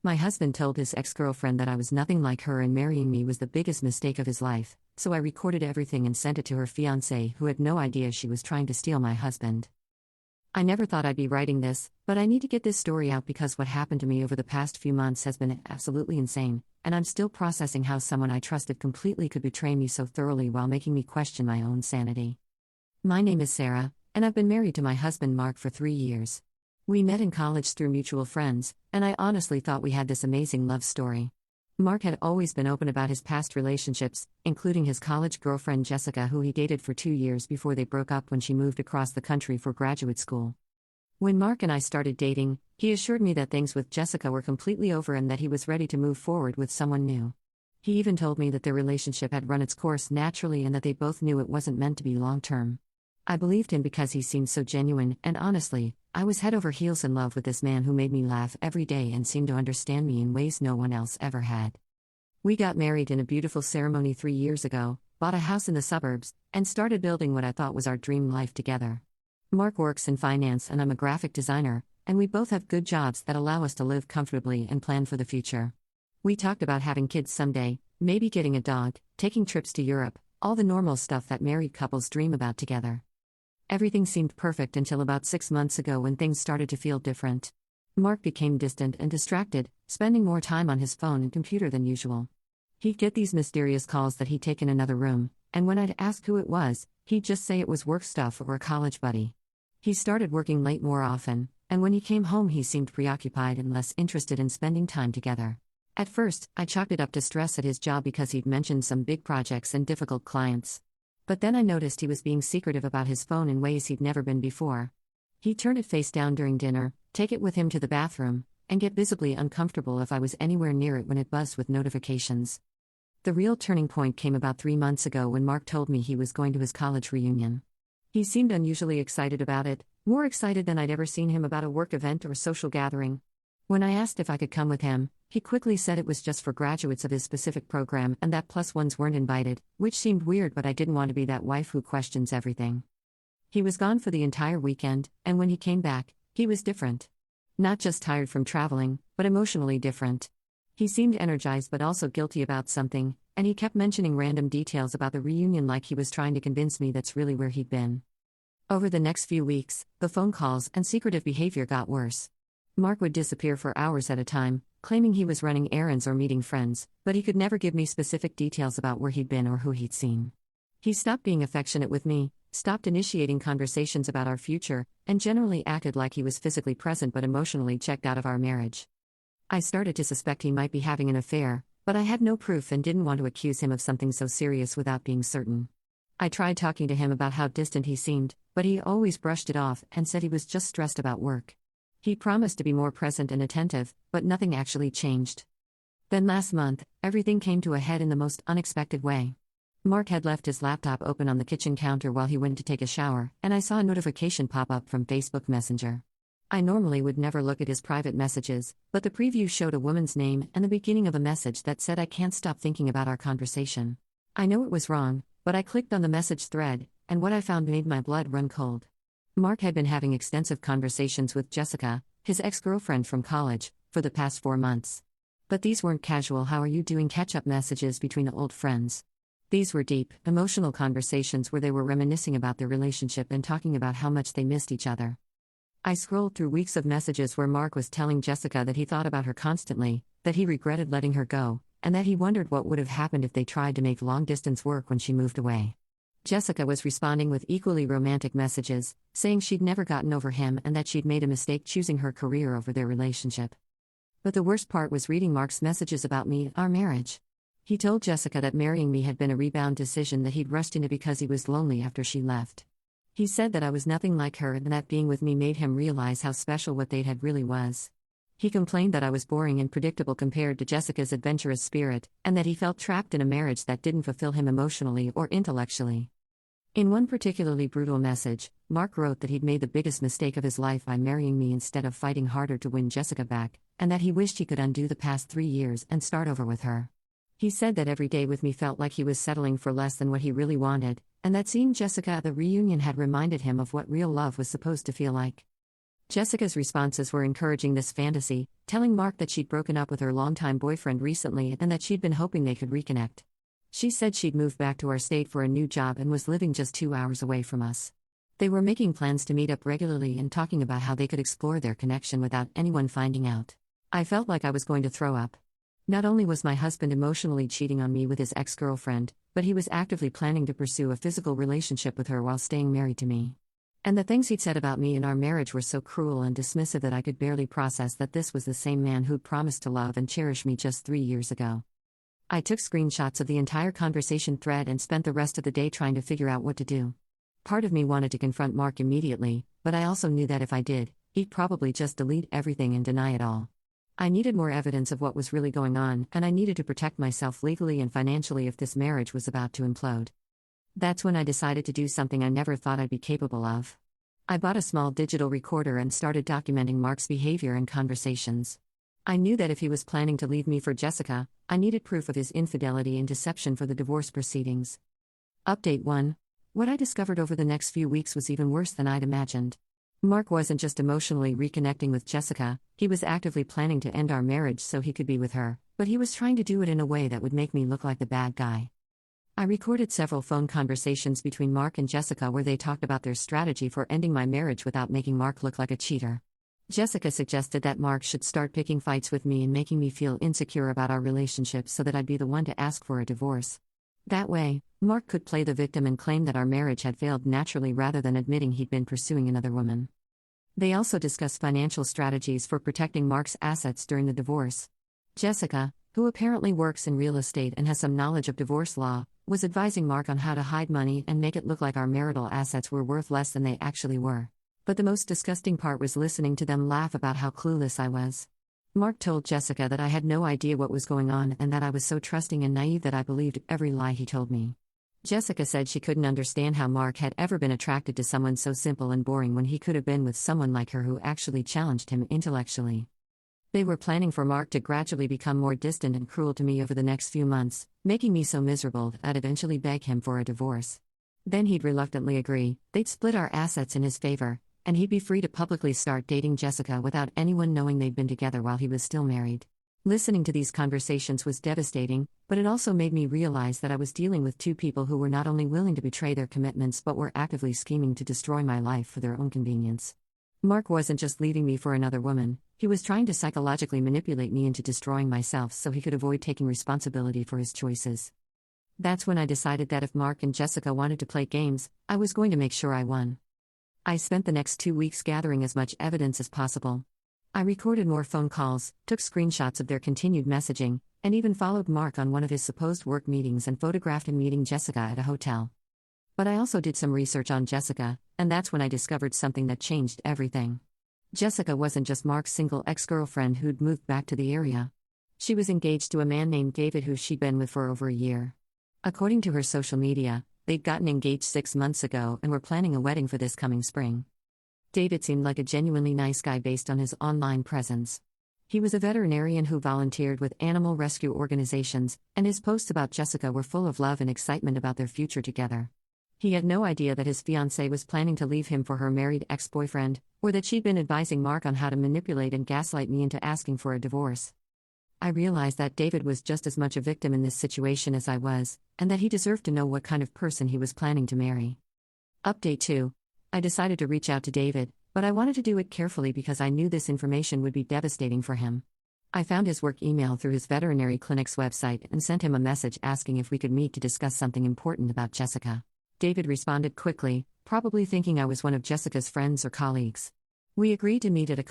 My husband told his ex-girlfriend that I was nothing like her and marrying me was the biggest mistake of his life, so I recorded everything and sent it to her fiancé, who had no idea she was trying to steal my husband. I never thought I'd be writing this, but I need to get this story out because what happened to me over the past few months has been absolutely insane, and I'm still processing how someone I trusted completely could betray me so thoroughly while making me question my own sanity. My name is Sarah, and I've been married to my husband Mark for 3 years. We met in college through mutual friends, and I honestly thought we had this amazing love story. Mark had always been open about his past relationships, including his college girlfriend Jessica, who he dated for 2 years before they broke up when she moved across the country for graduate school. When Mark and I started dating, he assured me that things with Jessica were completely over and that he was ready to move forward with someone new. He even told me that their relationship had run its course naturally and that they both knew it wasn't meant to be long-term. I believed him because he seemed so genuine, and honestly, I was head over heels in love with this man who made me laugh every day and seemed to understand me in ways no one else ever had. We got married in a beautiful ceremony 3 years ago, bought a house in the suburbs, and started building what I thought was our dream life together. Mark works in finance and I'm a graphic designer, and we both have good jobs that allow us to live comfortably and plan for the future. We talked about having kids someday, maybe getting a dog, taking trips to Europe, all the normal stuff that married couples dream about together. Everything seemed perfect until about 6 months ago when things started to feel different. Mark became distant and distracted, spending more time on his phone and computer than usual. He'd get these mysterious calls that he'd taken another room, and when I'd ask who it was, he'd just say it was work stuff or a college buddy. He started working late more often, and when he came home he seemed preoccupied and less interested in spending time together. At first, I chalked it up to stress at his job because he'd mentioned some big projects and difficult clients. But then I noticed he was being secretive about his phone in ways he'd never been before. He'd turn it face down during dinner, take it with him to the bathroom, and get visibly uncomfortable if I was anywhere near it when it buzzed with notifications. The real turning point came about 3 months ago when Mark told me he was going to his college reunion. He seemed unusually excited about it, more excited than I'd ever seen him about a work event or social gathering. When I asked if I could come with him, he quickly said it was just for graduates of his specific program and that plus ones weren't invited, which seemed weird, but I didn't want to be that wife who questions everything. He was gone for the entire weekend, and when he came back, he was different. Not just tired from traveling, but emotionally different. He seemed energized but also guilty about something, and he kept mentioning random details about the reunion like he was trying to convince me that's really where he'd been. Over the next few weeks, the phone calls and secretive behavior got worse. Mark would disappear for hours at a time, claiming he was running errands or meeting friends, but he could never give me specific details about where he'd been or who he'd seen. He stopped being affectionate with me, stopped initiating conversations about our future, and generally acted like he was physically present but emotionally checked out of our marriage. I started to suspect he might be having an affair, but I had no proof and didn't want to accuse him of something so serious without being certain. I tried talking to him about how distant he seemed, but he always brushed it off and said he was just stressed about work. He promised to be more present and attentive, but nothing actually changed. Then last month, everything came to a head in the most unexpected way. Mark had left his laptop open on the kitchen counter while he went to take a shower, and I saw a notification pop up from Facebook Messenger. I normally would never look at his private messages, but the preview showed a woman's name and the beginning of a message that said I can't stop thinking about our conversation. I know it was wrong, but I clicked on the message thread, and what I found made my blood run cold. Mark had been having extensive conversations with Jessica, his ex-girlfriend from college, for the past 4 months. But these weren't casual "how are you doing" catch-up messages between old friends. These were deep, emotional conversations where they were reminiscing about their relationship and talking about how much they missed each other. I scrolled through weeks of messages where Mark was telling Jessica that he thought about her constantly, that he regretted letting her go, and that he wondered what would have happened if they tried to make long-distance work when she moved away. Jessica was responding with equally romantic messages, saying she'd never gotten over him and that she'd made a mistake choosing her career over their relationship. But the worst part was reading Mark's messages about me, our marriage. He told Jessica that marrying me had been a rebound decision that he'd rushed into because he was lonely after she left. He said that I was nothing like her and that being with me made him realize how special what they'd had really was. He complained that I was boring and predictable compared to Jessica's adventurous spirit, and that he felt trapped in a marriage that didn't fulfill him emotionally or intellectually. In one particularly brutal message, Mark wrote that he'd made the biggest mistake of his life by marrying me instead of fighting harder to win Jessica back, and that he wished he could undo the past 3 years and start over with her. He said that every day with me felt like he was settling for less than what he really wanted, and that seeing Jessica at the reunion had reminded him of what real love was supposed to feel like. Jessica's responses were encouraging this fantasy, telling Mark that she'd broken up with her longtime boyfriend recently and that she'd been hoping they could reconnect. She said she'd moved back to our state for a new job and was living just 2 hours away from us. They were making plans to meet up regularly and talking about how they could explore their connection without anyone finding out. I felt like I was going to throw up. Not only was my husband emotionally cheating on me with his ex-girlfriend, but he was actively planning to pursue a physical relationship with her while staying married to me. And the things he'd said about me and our marriage were so cruel and dismissive that I could barely process that this was the same man who'd promised to love and cherish me just 3 years ago. I took screenshots of the entire conversation thread and spent the rest of the day trying to figure out what to do. Part of me wanted to confront Mark immediately, but I also knew that if I did, he'd probably just delete everything and deny it all. I needed more evidence of what was really going on, and I needed to protect myself legally and financially if this marriage was about to implode. That's when I decided to do something I never thought I'd be capable of. I bought a small digital recorder and started documenting Mark's behavior and conversations. I knew that if he was planning to leave me for Jessica, I needed proof of his infidelity and deception for the divorce proceedings. Update 1. What I discovered over the next few weeks was even worse than I'd imagined. Mark wasn't just emotionally reconnecting with Jessica, he was actively planning to end our marriage so he could be with her, but he was trying to do it in a way that would make me look like the bad guy. I recorded several phone conversations between Mark and Jessica where they talked about their strategy for ending my marriage without making Mark look like a cheater. Jessica suggested that Mark should start picking fights with me and making me feel insecure about our relationship so that I'd be the one to ask for a divorce. That way, Mark could play the victim and claim that our marriage had failed naturally rather than admitting he'd been pursuing another woman. They also discussed financial strategies for protecting Mark's assets during the divorce. Jessica, who apparently works in real estate and has some knowledge of divorce law, was advising Mark on how to hide money and make it look like our marital assets were worth less than they actually were. But the most disgusting part was listening to them laugh about how clueless I was. Mark told Jessica that I had no idea what was going on and that I was so trusting and naive that I believed every lie he told me. Jessica said she couldn't understand how Mark had ever been attracted to someone so simple and boring when he could have been with someone like her who actually challenged him intellectually. They were planning for Mark to gradually become more distant and cruel to me over the next few months, making me so miserable that I'd eventually beg him for a divorce. Then he'd reluctantly agree, they'd split our assets in his favor, and he'd be free to publicly start dating Jessica without anyone knowing they'd been together while he was still married. Listening to these conversations was devastating, but it also made me realize that I was dealing with two people who were not only willing to betray their commitments but were actively scheming to destroy my life for their own convenience. Mark wasn't just leaving me for another woman, he was trying to psychologically manipulate me into destroying myself so he could avoid taking responsibility for his choices. That's when I decided that if Mark and Jessica wanted to play games, I was going to make sure I won. I spent the next 2 weeks gathering as much evidence as possible. I recorded more phone calls, took screenshots of their continued messaging, and even followed Mark on one of his supposed work meetings and photographed him meeting Jessica at a hotel. But I also did some research on Jessica, and that's when I discovered something that changed everything. Jessica wasn't just Mark's single ex-girlfriend who'd moved back to the area. She was engaged to a man named David who she'd been with for over a year. According to her social media, they'd gotten engaged 6 months ago and were planning a wedding for this coming spring. David seemed like a genuinely nice guy based on his online presence. He was a veterinarian who volunteered with animal rescue organizations, and his posts about Jessica were full of love and excitement about their future together. He had no idea that his fiancée was planning to leave him for her married ex-boyfriend, or that she'd been advising Mark on how to manipulate and gaslight me into asking for a divorce. I realized that David was just as much a victim in this situation as I was, and that he deserved to know what kind of person he was planning to marry. Update 2. I decided to reach out to David, but I wanted to do it carefully because I knew this information would be devastating for him. I found his work email through his veterinary clinic's website and sent him a message asking if we could meet to discuss something important about Jessica. David responded quickly, probably thinking I was one of Jessica's friends or colleagues. We agreed to meet at a